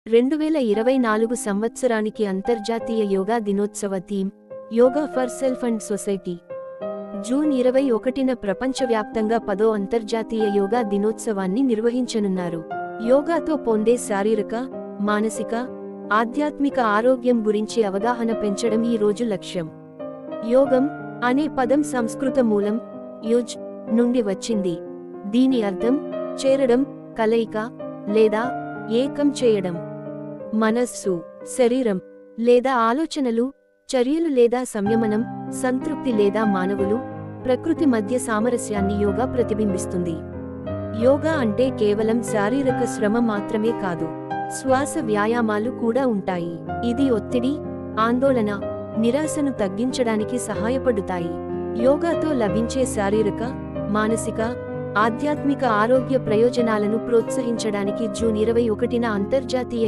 2024 సంవత్సరానికి అంతర్జాతీయ యోగా దినోత్సవ theme yoga for self and society. June 21న ప్రపంచవ్యాప్తంగా 10వ అంతర్జాతీయ యోగా దినోత్సవాన్ని నిర్వహించనున్నారు. యోగాతో పొందే శారీరక, మానసిక, ఆధ్యాత్మిక ఆరోగ్యం గురించి అవగాహన పెంచడం ఈ రోజు లక్ష్యం. యోగం అనే పదం సంస్కృత మూలం యుజ్ నుండి వచ్చింది. దీని అర్థం చేరడం, కలయిక లేదా ఏకం చేయడం. మనస్సు, శరీరం లేదా ఆలోచనలు, చర్యలు లేదా సంయమనం, సంతృప్తి లేదా మానవులు, ప్రకృతి మధ్య సామరస్యాన్ని యోగా ప్రతిబింబిస్తుంది. యోగా అంటే కేవలం శారీరక శ్రమ మాత్రమే కాదు, శ్వాస వ్యాయామాలు కూడా ఉంటాయి. ఇది ఒత్తిడి, ఆందోళన, నిరాశను తగ్గించడానికి సహాయపడుతాయి. యోగాతో లభించే శారీరక, మానసిక, ఆధ్యాత్మిక ఆరోగ్య ప్రయోజనాలను ప్రోత్సహించడానికి జూన్ 21న అంతర్జాతీయ